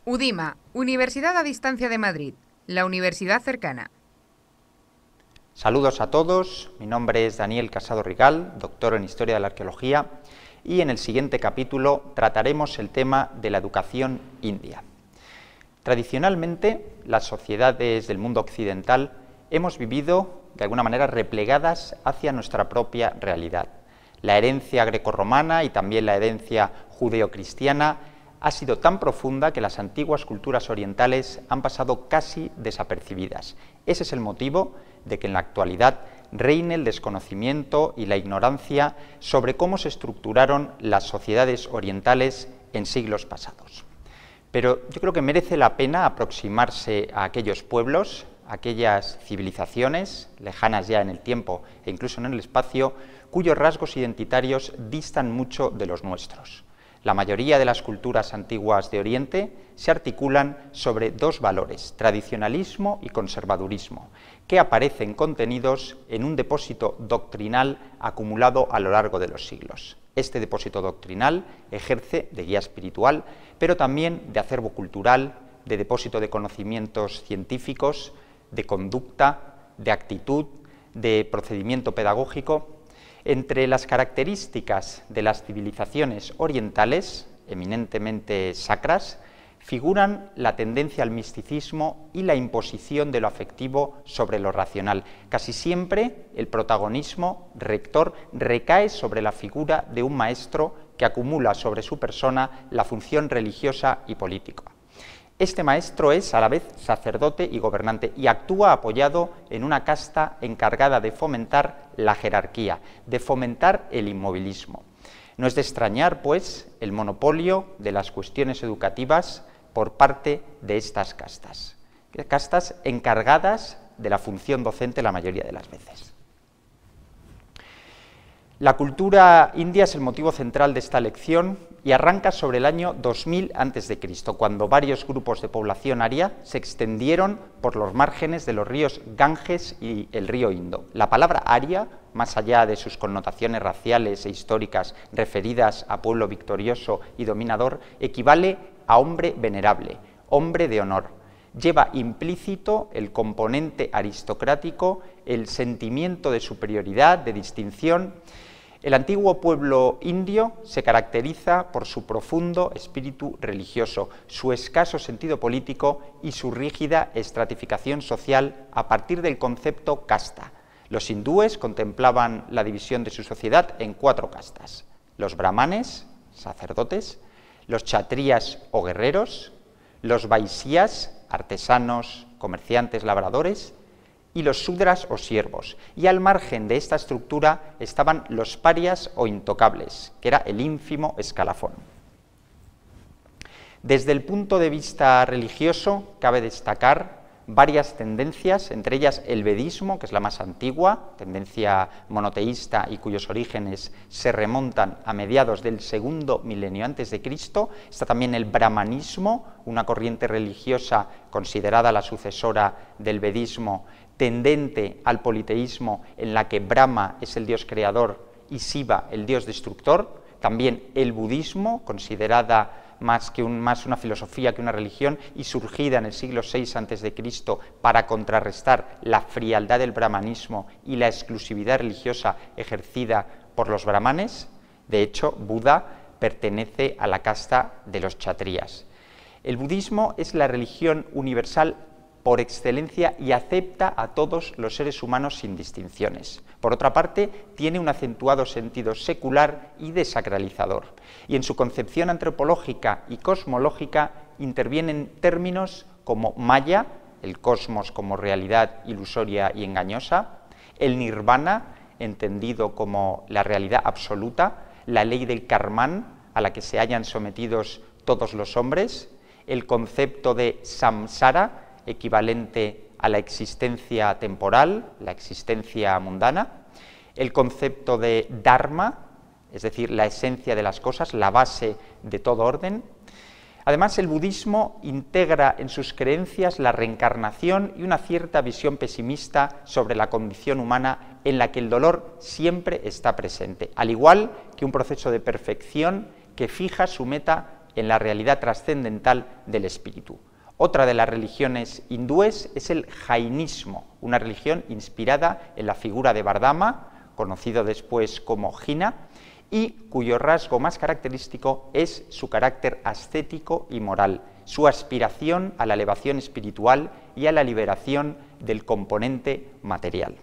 UDIMA, Universidad a Distancia de Madrid, la universidad cercana. Saludos a todos, mi nombre es Daniel Casado Rigal, doctor en Historia de la Arqueología, y en el siguiente capítulo trataremos el tema de la educación india. Tradicionalmente, las sociedades del mundo occidental hemos vivido de alguna manera replegadas hacia nuestra propia realidad. La herencia grecorromana y también la herencia judeocristiana ha sido tan profunda que las antiguas culturas orientales han pasado casi desapercibidas. Ese es el motivo de que en la actualidad reine el desconocimiento y la ignorancia sobre cómo se estructuraron las sociedades orientales en siglos pasados. Pero yo creo que merece la pena aproximarse a aquellos pueblos, a aquellas civilizaciones, lejanas ya en el tiempo e incluso en el espacio, cuyos rasgos identitarios distan mucho de los nuestros. La mayoría de las culturas antiguas de Oriente se articulan sobre dos valores, tradicionalismo y conservadurismo, que aparecen contenidos en un depósito doctrinal acumulado a lo largo de los siglos. Este depósito doctrinal ejerce de guía espiritual, pero también de acervo cultural, de depósito de conocimientos científicos, de conducta, de actitud, de procedimiento pedagógico. Entre las características de las civilizaciones orientales, eminentemente sacras, figuran la tendencia al misticismo y la imposición de lo afectivo sobre lo racional. Casi siempre el protagonismo rector recae sobre la figura de un maestro que acumula sobre su persona la función religiosa y política. Este maestro es a la vez sacerdote y gobernante y actúa apoyado en una casta encargada de fomentar la jerarquía, de fomentar el inmovilismo. No es de extrañar, pues, el monopolio de las cuestiones educativas por parte de estas castas encargadas de la función docente la mayoría de las veces. La cultura india es el motivo central de esta lección y arranca sobre el año 2000 a.C., cuando varios grupos de población aria se extendieron por los márgenes de los ríos Ganges y el río Indo. La palabra aria, más allá de sus connotaciones raciales e históricas referidas a pueblo victorioso y dominador, equivale a hombre venerable, hombre de honor. Lleva implícito el componente aristocrático, el sentimiento de superioridad, de distinción. El antiguo pueblo indio se caracteriza por su profundo espíritu religioso, su escaso sentido político y su rígida estratificación social a partir del concepto casta. Los hindúes contemplaban la división de su sociedad en 4 castas: los brahmanes, sacerdotes, los kshatriyas o guerreros, los vaisyas, artesanos, comerciantes, labradores, y los sudras o siervos. Y al margen de esta estructura estaban los parias o intocables, que era el ínfimo escalafón. Desde el punto de vista religioso, cabe destacar varias tendencias, entre ellas el vedismo, que es la más antigua, tendencia monoteísta y cuyos orígenes se remontan a mediados del segundo milenio antes de Cristo. Está también el brahmanismo, una corriente religiosa considerada la sucesora del vedismo, tendente al politeísmo, en la que Brahma es el dios creador y Shiva el dios destructor. También el budismo, considerada más una filosofía que una religión, y surgida en el siglo VI a.C. para contrarrestar la frialdad del brahmanismo y la exclusividad religiosa ejercida por los brahmanes. De hecho, Buda pertenece a la casta de los kshatriyas. El budismo es la religión universal por excelencia y acepta a todos los seres humanos sin distinciones. Por otra parte, tiene un acentuado sentido secular y desacralizador, y en su concepción antropológica y cosmológica intervienen términos como Maya, el cosmos como realidad ilusoria y engañosa, el nirvana, entendido como la realidad absoluta, la ley del karman, a la que se hallan sometidos todos los hombres, el concepto de samsara, equivalente a la existencia temporal, la existencia mundana, el concepto de dharma, es decir, la esencia de las cosas, la base de todo orden. Además, el budismo integra en sus creencias la reencarnación y una cierta visión pesimista sobre la condición humana en la que el dolor siempre está presente, al igual que un proceso de perfección que fija su meta en la realidad trascendental del espíritu. Otra de las religiones hindúes es el jainismo, una religión inspirada en la figura de Vardhama, conocido después como Jina, y cuyo rasgo más característico es su carácter ascético y moral, su aspiración a la elevación espiritual y a la liberación del componente material.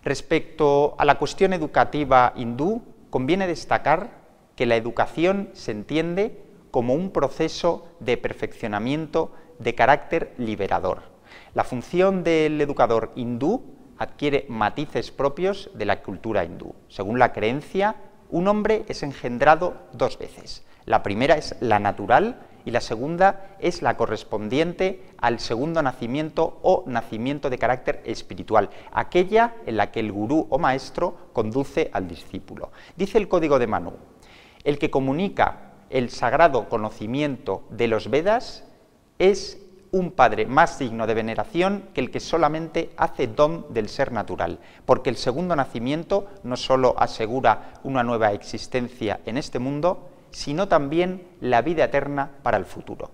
Respecto a la cuestión educativa hindú, conviene destacar que la educación se entiende como un proceso de perfeccionamiento de carácter liberador. La función del educador hindú adquiere matices propios de la cultura hindú. Según la creencia, un hombre es engendrado dos veces. La primera es la natural y la segunda es la correspondiente al segundo nacimiento o nacimiento de carácter espiritual, aquella en la que el gurú o maestro conduce al discípulo. Dice el Código de Manu: el que comunica el sagrado conocimiento de los Vedas es un padre más digno de veneración que el que solamente hace don del ser natural, porque el segundo nacimiento no solo asegura una nueva existencia en este mundo, sino también la vida eterna para el futuro.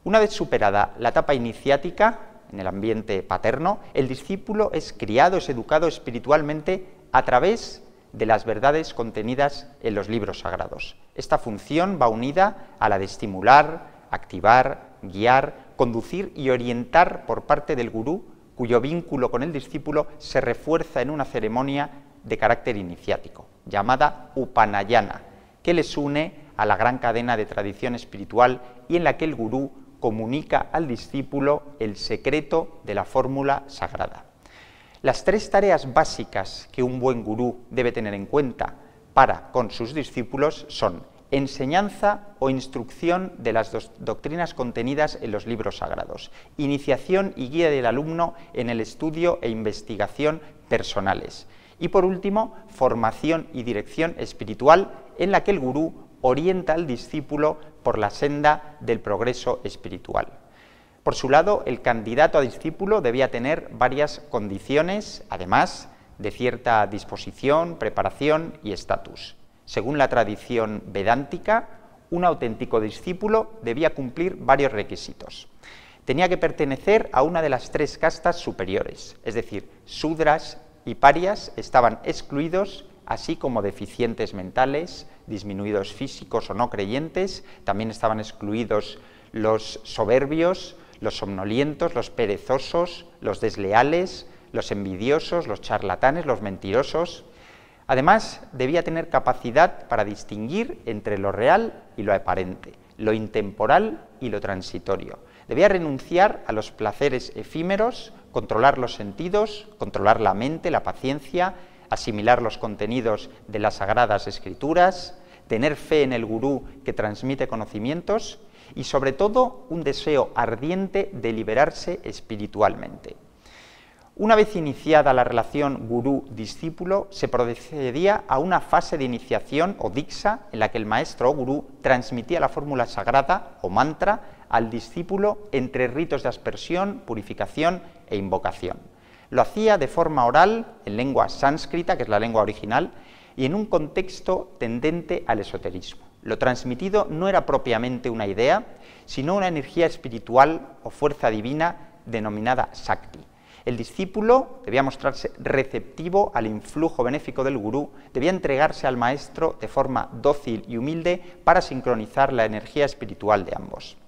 Una vez superada la etapa iniciática, en el ambiente paterno, el discípulo es criado, es educado espiritualmente a través de las verdades contenidas en los libros sagrados. Esta función va unida a la de estimular, activar, guiar, conducir y orientar por parte del gurú, cuyo vínculo con el discípulo se refuerza en una ceremonia de carácter iniciático, llamada Upanayana, que les une a la gran cadena de tradición espiritual y en la que el gurú comunica al discípulo el secreto de la fórmula sagrada. Las tres tareas básicas que un buen gurú debe tener en cuenta para con sus discípulos son enseñanza o instrucción de las doctrinas contenidas en los libros sagrados, iniciación y guía del alumno en el estudio e investigación personales, y por último, formación y dirección espiritual en la que el gurú orienta al discípulo por la senda del progreso espiritual. Por su lado, el candidato a discípulo debía tener varias condiciones, además de cierta disposición, preparación y estatus. Según la tradición vedántica, un auténtico discípulo debía cumplir varios requisitos. Tenía que pertenecer a una de las tres castas superiores, es decir, Sudras y Parias estaban excluidos, así como deficientes mentales, disminuidos físicos o no creyentes, también estaban excluidos los soberbios, los somnolientos, los perezosos, los desleales, los envidiosos, los charlatanes, los mentirosos. Además, debía tener capacidad para distinguir entre lo real y lo aparente, lo intemporal y lo transitorio. Debía renunciar a los placeres efímeros, controlar los sentidos, controlar la mente, la paciencia, asimilar los contenidos de las sagradas escrituras, tener fe en el gurú que transmite conocimientos y, sobre todo, un deseo ardiente de liberarse espiritualmente. Una vez iniciada la relación gurú-discípulo, se procedía a una fase de iniciación o diksha en la que el maestro o gurú transmitía la fórmula sagrada o mantra al discípulo entre ritos de aspersión, purificación e invocación. Lo hacía de forma oral, en lengua sánscrita, que es la lengua original, y en un contexto tendente al esoterismo. Lo transmitido no era propiamente una idea, sino una energía espiritual o fuerza divina denominada Shakti. El discípulo debía mostrarse receptivo al influjo benéfico del gurú, debía entregarse al maestro de forma dócil y humilde para sincronizar la energía espiritual de ambos.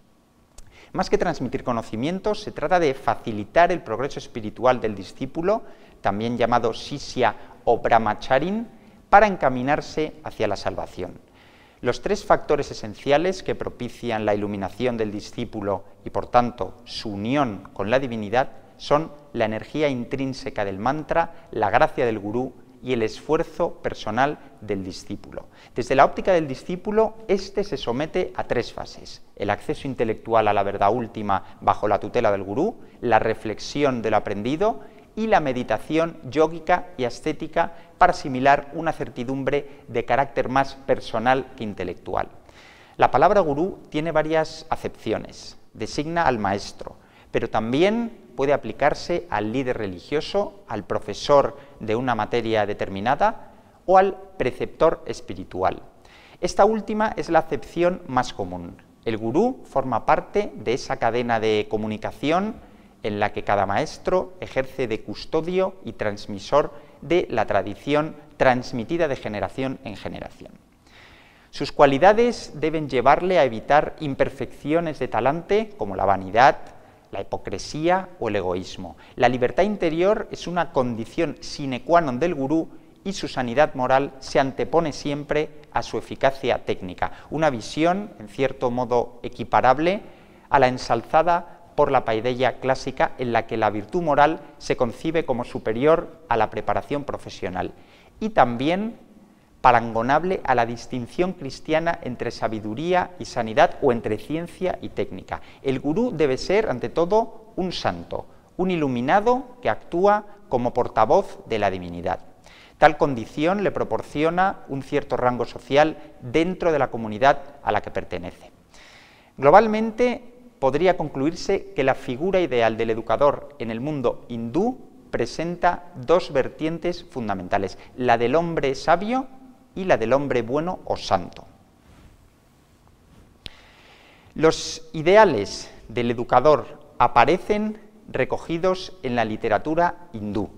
Más que transmitir conocimientos, se trata de facilitar el progreso espiritual del discípulo, también llamado Sisya o Brahmacharin, para encaminarse hacia la salvación. Los tres factores esenciales que propician la iluminación del discípulo y, por tanto, su unión con la divinidad son la energía intrínseca del mantra, la gracia del gurú y el esfuerzo personal del discípulo. Desde la óptica del discípulo, éste se somete a tres fases: el acceso intelectual a la verdad última bajo la tutela del gurú, la reflexión de lo aprendido y la meditación yógica y ascética para asimilar una certidumbre de carácter más personal que intelectual. La palabra gurú tiene varias acepciones. Designa al maestro, pero también puede aplicarse al líder religioso, al profesor de una materia determinada o al preceptor espiritual. Esta última es la acepción más común. El gurú forma parte de esa cadena de comunicación en la que cada maestro ejerce de custodio y transmisor de la tradición transmitida de generación en generación. Sus cualidades deben llevarle a evitar imperfecciones de talante como la vanidad, la hipocresía o el egoísmo. La libertad interior es una condición sine qua non del gurú y su sanidad moral se antepone siempre a su eficacia técnica, una visión, en cierto modo, equiparable a la ensalzada por la paideia clásica en la que la virtud moral se concibe como superior a la preparación profesional y también parangonable a la distinción cristiana entre sabiduría y sanidad o entre ciencia y técnica. El gurú debe ser, ante todo, un santo, un iluminado que actúa como portavoz de la divinidad. Tal condición le proporciona un cierto rango social dentro de la comunidad a la que pertenece. Globalmente, podría concluirse que la figura ideal del educador en el mundo hindú presenta dos vertientes fundamentales, la del hombre sabio y la del hombre bueno o santo. Los ideales del educador aparecen recogidos en la literatura hindú.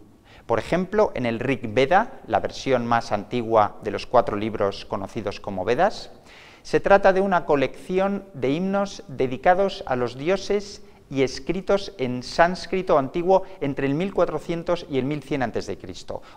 Por ejemplo, en el Rig Veda, la versión más antigua de los 4 libros conocidos como Vedas, se trata de una colección de himnos dedicados a los dioses y escritos en sánscrito antiguo entre el 1400 y el 1100 a.C.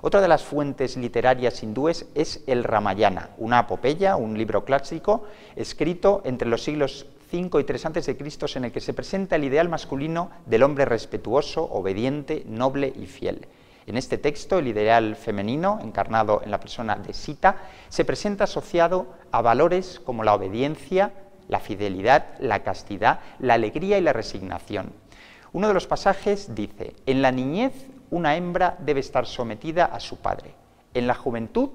Otra de las fuentes literarias hindúes es el Ramayana, una epopeya, un libro clásico, escrito entre los siglos 5 y 3 a.C., en el que se presenta el ideal masculino del hombre respetuoso, obediente, noble y fiel. En este texto, el ideal femenino, encarnado en la persona de Sita, se presenta asociado a valores como la obediencia, la fidelidad, la castidad, la alegría y la resignación. Uno de los pasajes dice: en la niñez una hembra debe estar sometida a su padre, en la juventud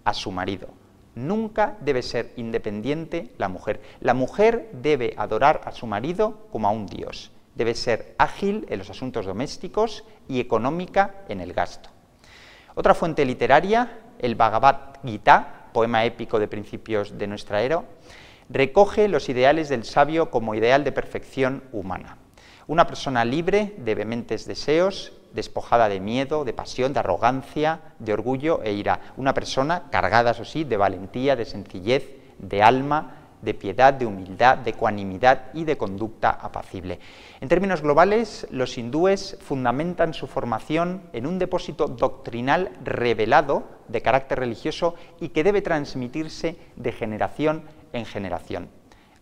a su marido. Nunca debe ser independiente la mujer. La mujer debe adorar a su marido como a un dios. Debe ser ágil en los asuntos domésticos y económica en el gasto. Otra fuente literaria, el Bhagavad Gita, poema épico de principios de nuestra era, recoge los ideales del sabio como ideal de perfección humana. Una persona libre de vehementes deseos, despojada de miedo, de pasión, de arrogancia, de orgullo e ira. Una persona cargada, eso sí, de valentía, de sencillez, de alma, de piedad, de humildad, de ecuanimidad y de conducta apacible. En términos globales, los hindúes fundamentan su formación en un depósito doctrinal revelado de carácter religioso y que debe transmitirse de generación en generación.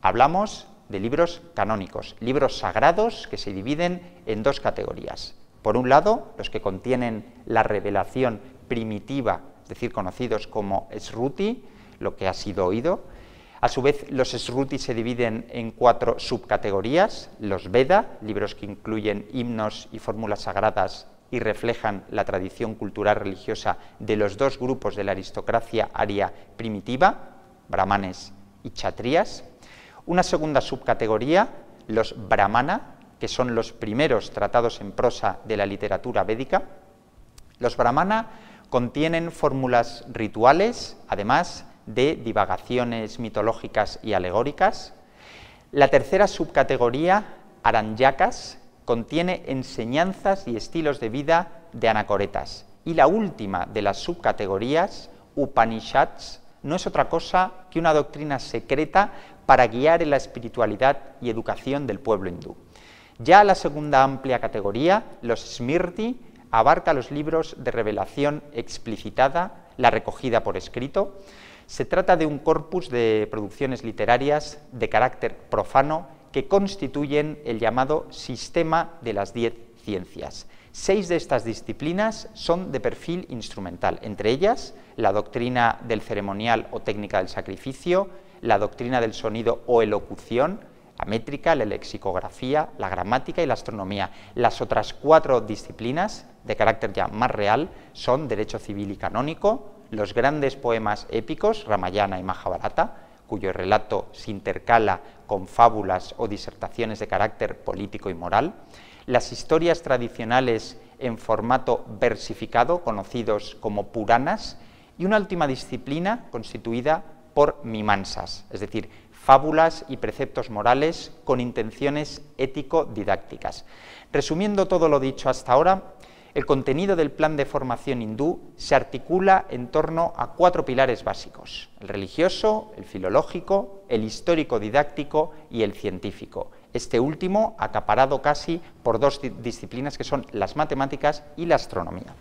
Hablamos de libros canónicos, libros sagrados que se dividen en 2 categorías. Por un lado, los que contienen la revelación primitiva, es decir, conocidos como Sruti, lo que ha sido oído. A su vez, los Sruti se dividen en 4 subcategorías: los Veda, libros que incluyen himnos y fórmulas sagradas y reflejan la tradición cultural religiosa de los 2 grupos de la aristocracia aria primitiva, brahmanes y kshatriyas. Una segunda subcategoría, los Brahmana, que son los primeros tratados en prosa de la literatura védica. Los Brahmana contienen fórmulas rituales, además de divagaciones mitológicas y alegóricas. La tercera subcategoría, Aranyakas, contiene enseñanzas y estilos de vida de anacoretas. Y la última de las subcategorías, Upanishads, no es otra cosa que una doctrina secreta para guiar en la espiritualidad y educación del pueblo hindú. Ya la segunda amplia categoría, los Smriti, abarca los libros de revelación explicitada, la recogida por escrito. Se trata de un corpus de producciones literarias de carácter profano que constituyen el llamado sistema de las 10 ciencias. 6 de estas disciplinas son de perfil instrumental, entre ellas la doctrina del ceremonial o técnica del sacrificio, la doctrina del sonido o elocución, la métrica, la lexicografía, la gramática y la astronomía. Las otras 4 disciplinas, de carácter ya más real, son derecho civil y canónico, los grandes poemas épicos, Ramayana y Mahabharata, cuyo relato se intercala con fábulas o disertaciones de carácter político y moral, las historias tradicionales en formato versificado, conocidos como Puranas, y una última disciplina constituida por mimansas, es decir, fábulas y preceptos morales con intenciones ético-didácticas. Resumiendo todo lo dicho hasta ahora, el contenido del plan de formación hindú se articula en torno a 4 pilares básicos: el religioso, el filológico, el histórico-didáctico y el científico. Este último acaparado casi por 2 disciplinas que son las matemáticas y la astronomía.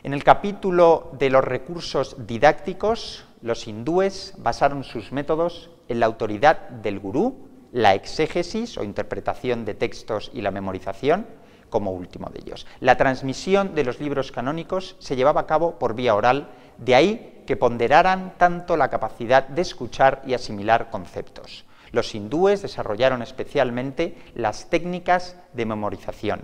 En el capítulo de los recursos didácticos, los hindúes basaron sus métodos en la autoridad del gurú, la exégesis o interpretación de textos y la memorización, como último de ellos. La transmisión de los libros canónicos se llevaba a cabo por vía oral, de ahí que ponderaran tanto la capacidad de escuchar y asimilar conceptos. Los hindúes desarrollaron especialmente las técnicas de memorización.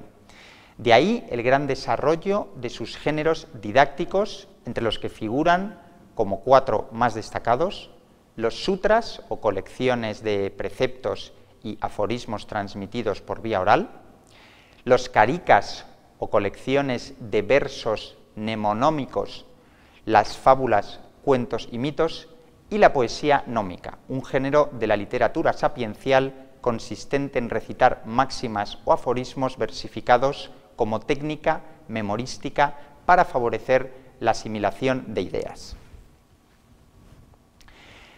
De ahí el gran desarrollo de sus géneros didácticos, entre los que figuran, como 4 más destacados, los sutras o colecciones de preceptos y aforismos transmitidos por vía oral, los carikas o colecciones de versos mnemonómicos, las fábulas, cuentos y mitos, y la poesía nómica, un género de la literatura sapiencial consistente en recitar máximas o aforismos versificados como técnica memorística para favorecer la asimilación de ideas.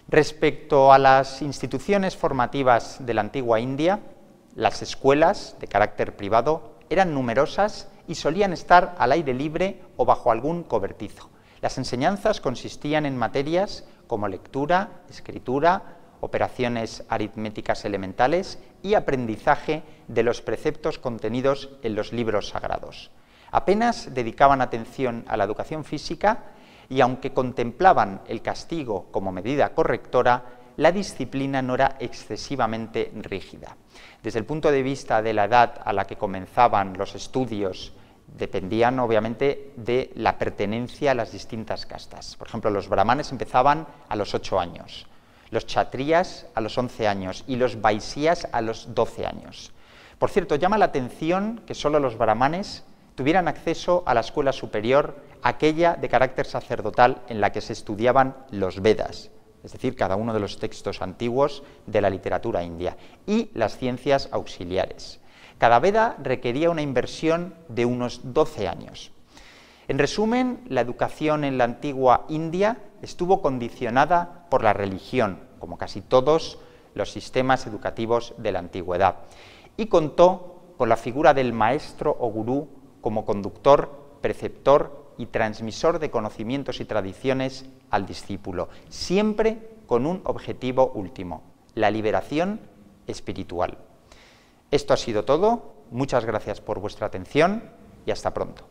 Respecto a las instituciones formativas de la antigua India, las escuelas de carácter privado eran numerosas y solían estar al aire libre o bajo algún cobertizo. Las enseñanzas consistían en materias como lectura, escritura, operaciones aritméticas elementales y aprendizaje de los preceptos contenidos en los libros sagrados. Apenas dedicaban atención a la educación física y, aunque contemplaban el castigo como medida correctora, la disciplina no era excesivamente rígida. Desde el punto de vista de la edad a la que comenzaban los estudios, dependían obviamente de la pertenencia a las distintas castas. Por ejemplo, los brahmanes empezaban a los 8 años, los kshatriyas a los 11 años y los vaishyas a los 12 años. Por cierto, llama la atención que solo los brahmanes tuvieran acceso a la escuela superior, aquella de carácter sacerdotal en la que se estudiaban los Vedas, es decir, cada uno de los textos antiguos de la literatura india, y las ciencias auxiliares. Cada Veda requería una inversión de unos 12 años. En resumen, la educación en la antigua India estuvo condicionada por la religión, como casi todos los sistemas educativos de la antigüedad, y contó con la figura del maestro o gurú como conductor, preceptor y transmisor de conocimientos y tradiciones al discípulo, siempre con un objetivo último: la liberación espiritual. Esto ha sido todo, muchas gracias por vuestra atención y hasta pronto.